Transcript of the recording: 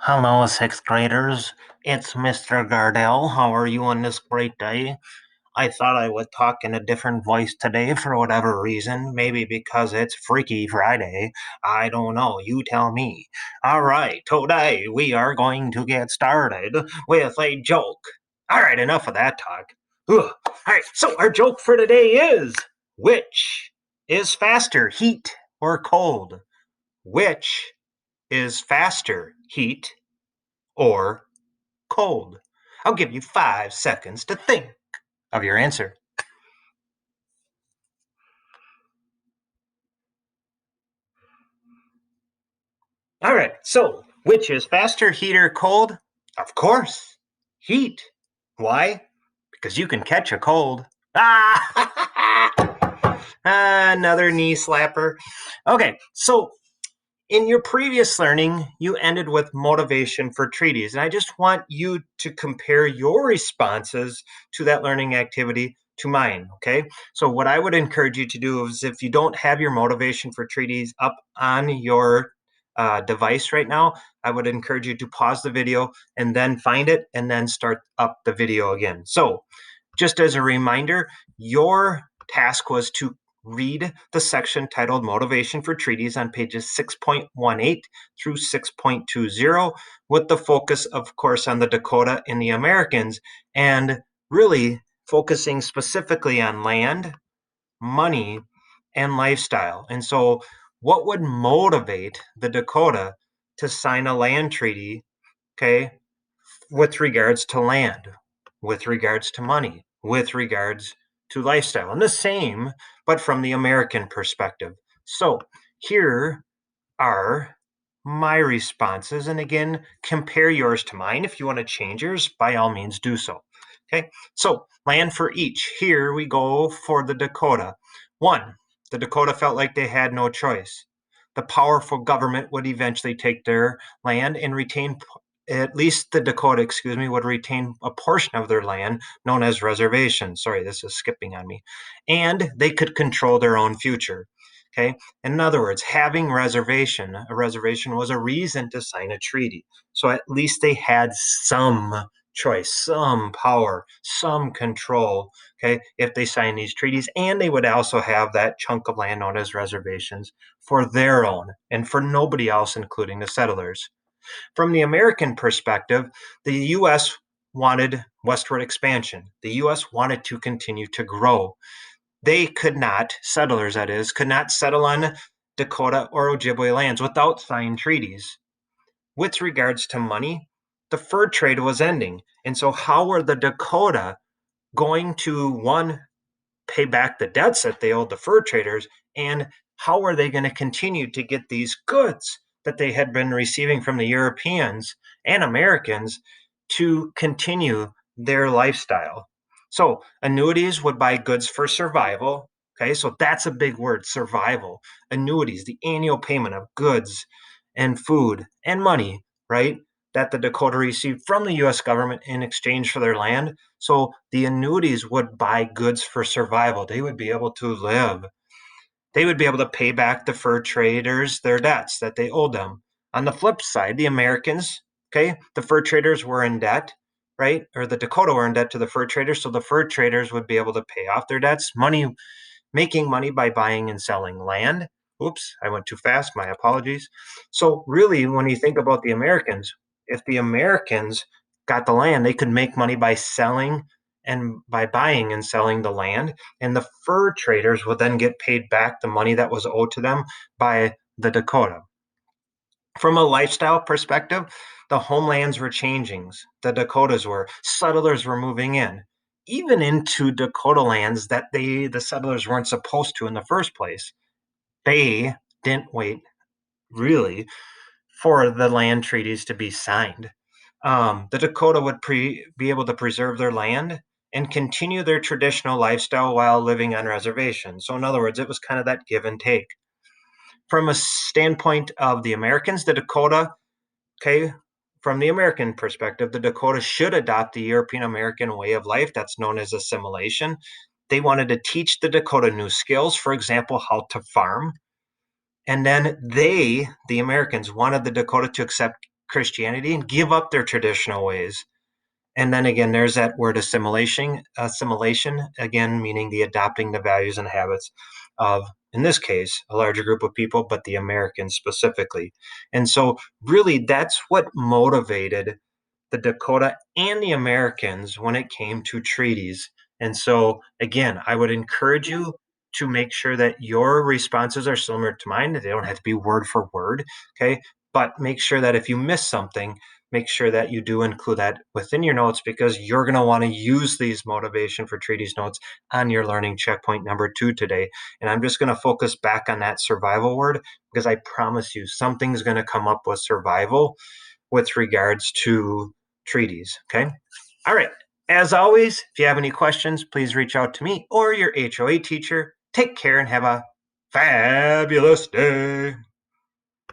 Hello, sixth graders. It's Mr. Gardell. How are you on this great day? I thought I would talk in a different voice today for whatever reason. Maybe because it's Freaky Friday. I don't know. You tell me. All right, today we are going to get started with a joke. All right, enough of that talk. Ugh. All right, so our joke for today is which is faster, heat or cold? Which is faster, heat or cold? I'll give you 5 seconds to think of your answer. All right, so which is faster, heat or cold? Of course, heat. Why? Because you can catch a cold. Another knee slapper. Okay, so in your previous learning, you ended with motivation for treaties. And I just want you to compare your responses to that learning activity to mine. Okay. So, what I would encourage you to do is if you don't have your motivation for treaties up on your device right now, I would encourage you to pause the video and then find it and then start up the video again. So, just as a reminder, your task was to read the section titled Motivation for Treaties on pages 6.18 through 6.20, with the focus, of course, on the Dakota and the Americans, and really focusing specifically on land, money, and lifestyle. And so, what would motivate the Dakota to sign a land treaty, okay, with regards to land, with regards to money, with regards to lifestyle, and the same, but from the American perspective. So here are my responses. And again, compare yours to mine. If you want to change yours, by all means do so. Okay, so land for each. Here we go for the Dakota. One, the Dakota felt like they had no choice. The powerful government would eventually take their land and retain, at least the Dakota, excuse me, would retain a portion of their land known as reservation. Sorry, this is skipping on me. And they could control their own future. Okay. In other words, having a reservation was a reason to sign a treaty. So at least they had some choice, some power, some control, okay, if they signed these treaties. And they would also have that chunk of land known as reservations for their own and for nobody else, including the settlers. From the American perspective, the U.S. wanted westward expansion. The U.S. wanted to continue to grow. They could not, settlers that is, could not settle on Dakota or Ojibwe lands without signing treaties. With regards to money, the fur trade was ending. And so, how were the Dakota going to, one, pay back the debts that they owed the fur traders, and how are they going to continue to get these goods that they had been receiving from the Europeans and Americans to continue their lifestyle? So annuities would buy goods for survival. Okay, so that's a big word, survival. Annuities, the annual payment of goods and food and money, right? That the Dakota received from the US government in exchange for their land. So the annuities would buy goods for survival. They would be able to live. They would be able to pay back the fur traders their debts that they owed them. On the flip side, the Americans, okay, the fur traders were in debt, right? Or the Dakota were in debt to the fur traders. So the fur traders would be able to pay off their debts, money, making money by buying and selling land. Oops, I went too fast. My apologies. So, really, when you think about the Americans, if the Americans got the land, they could make money by selling and by buying and selling the land. And the fur traders would then get paid back the money that was owed to them by the Dakota. From a lifestyle perspective, the homelands were changing. The Dakotas were, settlers were moving in, even into Dakota lands that the settlers weren't supposed to in the first place. They didn't wait really for the land treaties to be signed. The Dakota would be able to preserve their land and continue their traditional lifestyle while living on reservations. So, in other words, it was kind of that give and take. From a standpoint of the Americans, the Dakota, okay, from the American perspective, the Dakota should adopt the European American way of life that's known as assimilation. They wanted to teach the Dakota new skills, for example, how to farm. And then they, the Americans, wanted the Dakota to accept Christianity and give up their traditional ways. And then again, there's that word assimilation, again, meaning the adopting the values and habits of, in this case, a larger group of people, but the Americans specifically. And so, really, that's what motivated the Dakota and the Americans when it came to treaties. And so, again, I would encourage you to make sure that your responses are similar to mine. They don't have to be word for word, okay? But make sure that if you miss something, make sure that you do include that within your notes because you're going to want to use these motivation for treaties notes on your learning checkpoint number 2 today. And I'm just going to focus back on that survival word because I promise you something's going to come up with survival with regards to treaties. Okay. All right. As always, if you have any questions, please reach out to me or your HOA teacher. Take care and have a fabulous day.